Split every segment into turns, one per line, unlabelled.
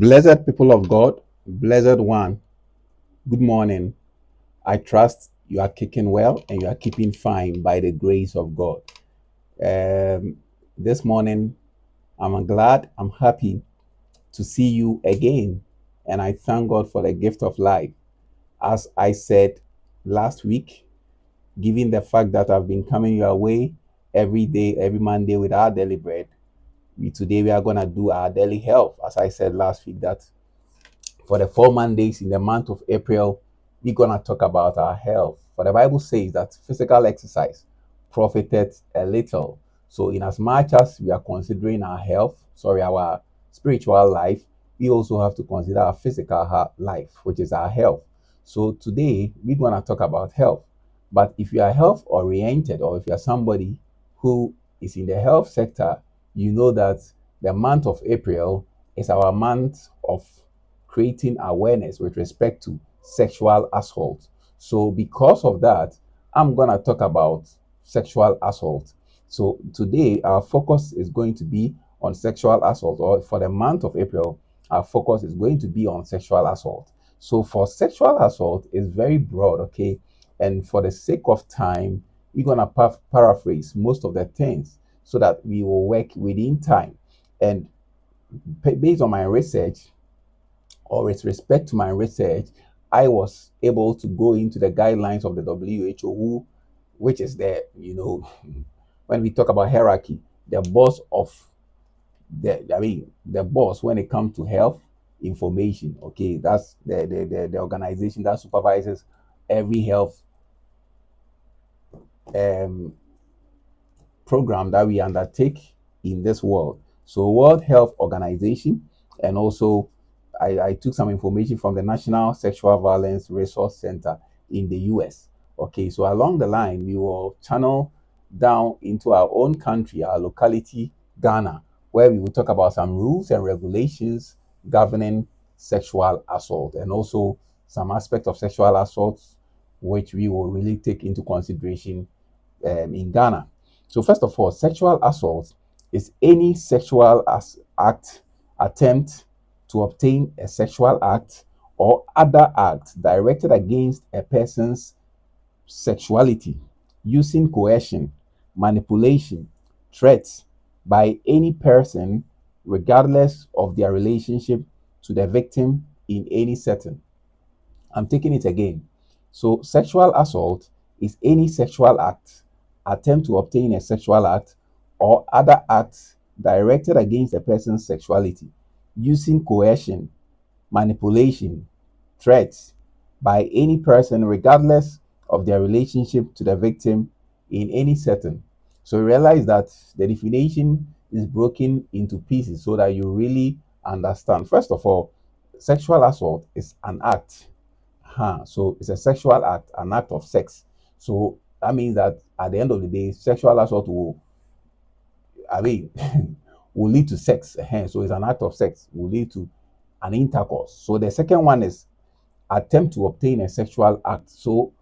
Blessed people of God, blessed one, good morning. I trust you are kicking well and you are keeping fine by the grace of God. Um, this morning, I'm glad, I'm happy to see you again. And I thank God for the gift of life. As I said last week, given the fact that I've been coming your way every day, every Monday with our daily bread, today we are going to do our daily health. As I said last week, that for the 4 Mondays in the month of April, we're going to talk about our health. For the Bible says that physical exercise profiteth a little. So, in as much as we are considering our health, our spiritual life, we also have to consider our physical life, which is our health. So, today we're going to talk about health. But if you are health oriented, or if you are somebody who is in the health sector, you know that the month of April is our month of creating awareness with respect to sexual assault. So, because of that, I'm going to talk about sexual assault. So, today our focus is going to be on sexual assault, or for the month of April, our focus is going to be on sexual assault. So, for sexual assault, is very broad, okay? And for the sake of time, we're going to paraphrase most of the things so that we will work within time. And based on my research, or with respect to my research, I was able to go into the guidelines of the WHO, which is when we talk about hierarchy, the boss of the boss when it comes to health information. Okay, that's the organization that supervises every health um, program that we undertake in this world. So, World Health Organization, and also I took some information from the National Sexual Violence Resource Center in the US. Okay, so along the line, we will channel down into our own country, our locality, Ghana, where we will talk about some rules and regulations governing sexual assault, and also some aspect of sexual assault which we will really take into consideration in Ghana. So, first of all, sexual assault is any sexual act, attempt to obtain a sexual act or other act directed against a person's sexuality using coercion, manipulation, threats by any person, regardless of their relationship to the victim in any setting. I'm taking it again. So, sexual assault is any sexual act, attempt to obtain a sexual act, or other acts directed against a person's sexuality using coercion, manipulation, threats by any person, regardless of their relationship to the victim in any setting. So, realize that the definition is broken into pieces so that you really understand. First of all, sexual assault is an act. So it's a sexual act, an act of sex. So that means that at the end of the day, sexual assault I mean, will lead to sex. So it's an act of sex, will lead to an intercourse. So the second one is attempt to obtain a sexual act. So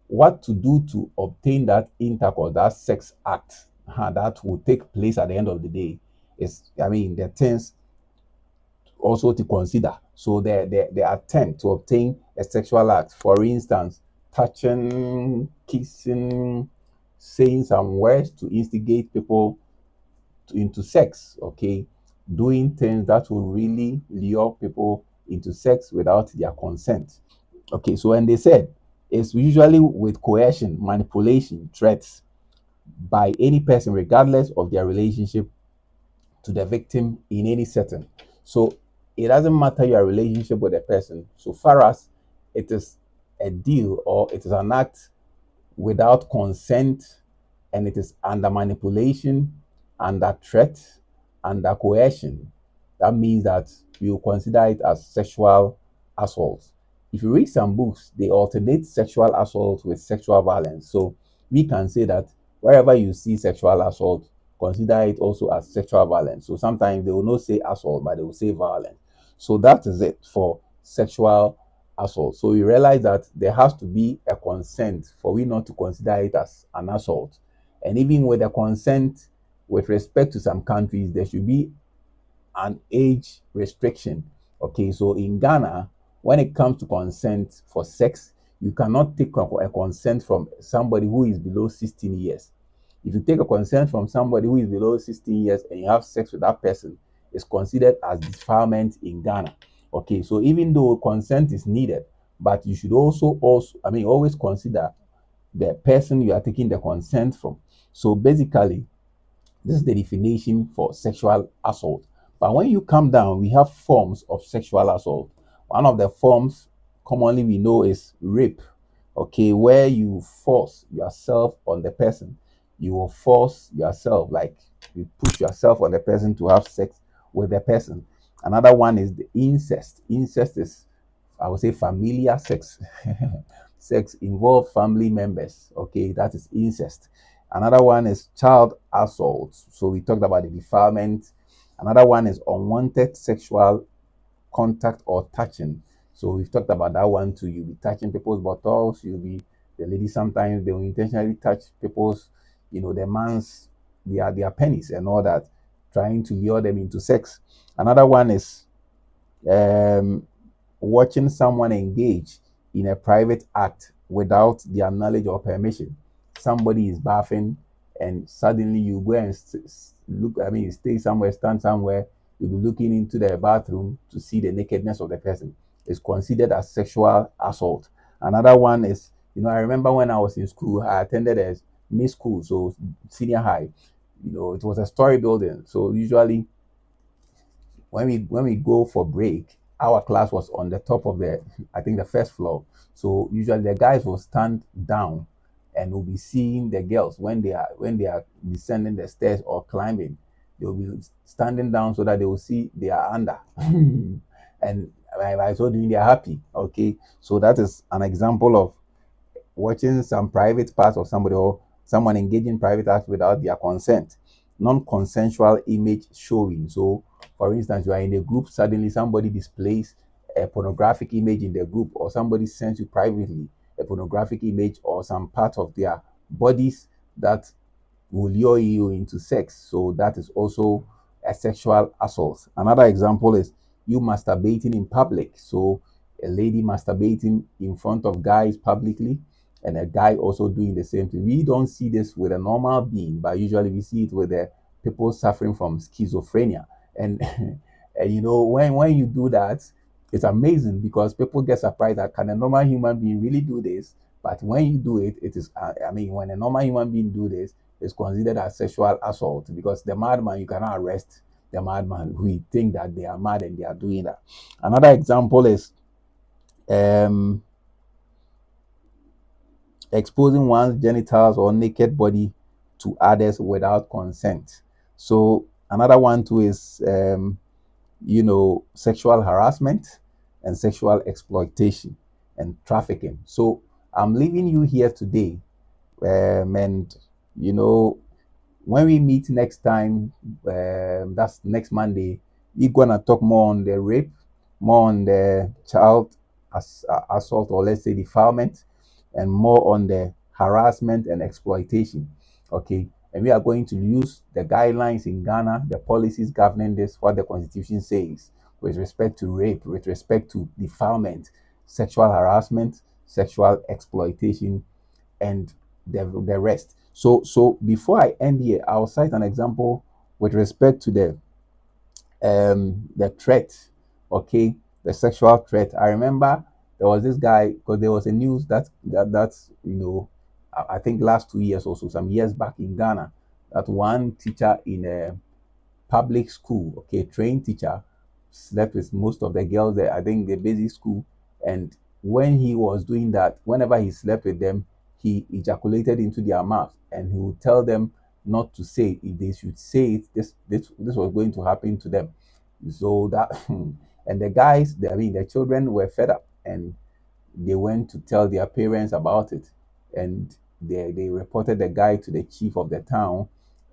what to do to obtain that intercourse, that sex act, that will take place at the end of the day is, the things also to consider. So the attempt to obtain a sexual act, for instance, touching, kissing, saying some words to instigate people into sex, okay, doing things that will really lure people into sex without their consent. Okay, so and they said it's usually with coercion, manipulation, threats by any person, regardless of their relationship to the victim in any setting. So it doesn't matter your relationship with the person, so far as it is a deal or it is an act without consent and it is under manipulation, under threat, under coercion. That means that you consider it as sexual assault. If you read some books, they alternate sexual assault with sexual violence. So we can say that wherever you see sexual assault, consider it also as sexual violence. So sometimes they will not say assault, but they will say violence. So that is it for sexual assault. So you realize that there has to be a consent for we not to consider it as an assault. And even with a consent, with respect to some countries, there should be an age restriction Okay, so in Ghana, when it comes to consent for sex, you cannot take a consent from somebody who is below 16 years. If you take a consent from somebody who is below 16 years and you have sex with that person, it's considered as defilement in Ghana. Okay, so even though consent is needed, but you should also, I mean, always consider the person you are taking the consent from. So basically, this is the definition for sexual assault. But when you come down, we have forms of sexual assault. One of the forms commonly we know is rape, okay, where you force yourself on the person. You will force yourself, like you push yourself on the person to have sex with the person. Another one is the incest. Incest is, I would say, familiar sex. Sex involve family members. Okay, that is incest. Another one is child assault. So we talked about the defilement. Another one is unwanted sexual contact or touching. So we've talked about that one too. You'll be touching people's bottles. You'll be the lady sometimes they will intentionally touch people's, the man's their penis and all that, trying to lure them into sex. Another one is um watching someone engage in a private act without their knowledge or permission. Somebody is bathing, and suddenly you go and look. I mean, you stay somewhere, stand somewhere. You'll be looking into the bathroom to see the nakedness of the person. It's considered as sexual assault. Another one is, I remember when I was in school, I attended a miss school, so senior high. It was a story building. So usually when we go for break, our class was on the top of the, I think, the first floor. So usually the guys will stand down and will be seeing the girls when they are descending the stairs or climbing. They'll be standing down so that they will see they are under. And I told you they are happy. Okay. So that is an example of watching some private parts of somebody or someone engaging private acts without their consent. Non-consensual image showing. So, for instance, you are in a group, suddenly somebody displays a pornographic image in the group, or somebody sends you privately a pornographic image or some part of their bodies that will lure you into sex. So that is also a sexual assault. Another example is you masturbating in public. So a lady masturbating in front of guys publicly, and a guy also doing the same thing. We don't see this with a normal being, but usually we see it with the people suffering from schizophrenia. And and when you do that, it's amazing because people get surprised that can a normal human being really do this? But when you do it, it is I mean, when a normal human being do this, it's considered as sexual assault because the madman, you cannot arrest the madman who think that they are mad and they are doing that. Another example is um, exposing one's genitals or naked body to others without consent. So another one too is sexual harassment and sexual exploitation and trafficking. So I'm leaving you here today, and you know when we meet next time, that's next Monday, we're gonna talk more on the rape, more on the child assault, or let's say defilement, and more on the harassment and exploitation. Okay, and we are going to use the guidelines in Ghana, the policies governing this, what the constitution says with respect to rape, with respect to defilement, sexual harassment, sexual exploitation, and the rest. So before I end here, I'll cite an example with respect to the threat, okay, the sexual threat. I remember there was this guy because there was a news that's I think last 2 years or so, some years back in Ghana, that one teacher in a public school, okay, trained teacher, slept with most of the girls there, I think the basic school. And when he was doing that, whenever he slept with them, he ejaculated into their mouth, and he would tell them not to say it. If they should say it, this was going to happen to them. So that and the guys, I mean the children were fed up, and they went to tell their parents about it, and they reported the guy to the chief of the town,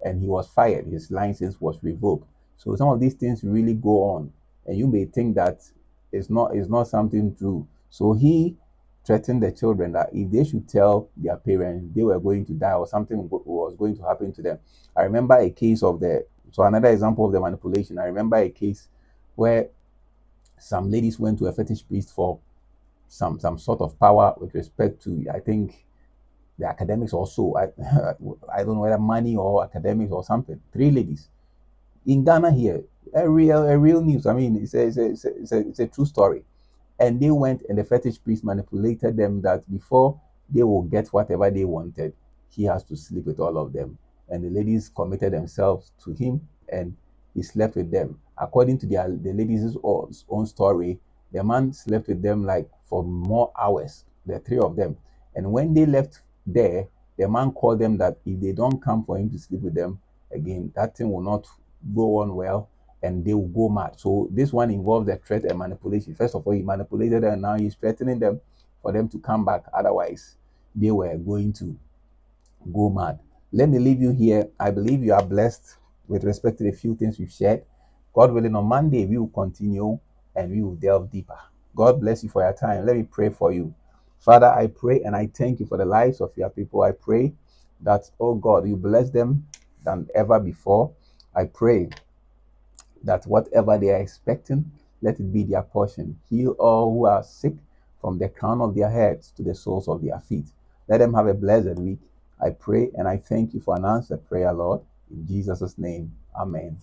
and he was fired. His license was revoked. So some of these things really go on, and you may think that it's not something true. So he threatened the children that if they should tell their parents, they were going to die or something was going to happen to them. I remember a case of the so another example of the manipulation. I remember a case where Some ladies went to a fetish priest for some sort of power with respect to, I think, the academics also. I don't know whether money or academics or something. Three ladies in Ghana here, a real news. I mean, it's a true story. And they went and the fetish priest manipulated them that before they will get whatever they wanted, he has to sleep with all of them. And the ladies committed themselves to him and he slept with them. According to the ladies' own story, the man slept with them like for more hours, the three of them. And when they left there, the man called them that if they don't come for him to sleep with them again, that thing will not go on well and they will go mad. So this one involves the threat and manipulation. First of all, he manipulated them and now he's threatening them for them to come back. Otherwise, they were going to go mad. Let me leave you here. I believe you are blessed with respect to the few things we've shared. God willing, on Monday, we will continue and we will delve deeper. God bless you for your time. Let me pray for you. Father, I pray and I thank you for the lives of your people. I pray that, oh God, you bless them than ever before. I pray that whatever they are expecting, let it be their portion. Heal all who are sick from the crown of their heads to the soles of their feet. Let them have a blessed week. I pray and I thank you for an answered prayer, Lord. In Jesus' name, amen.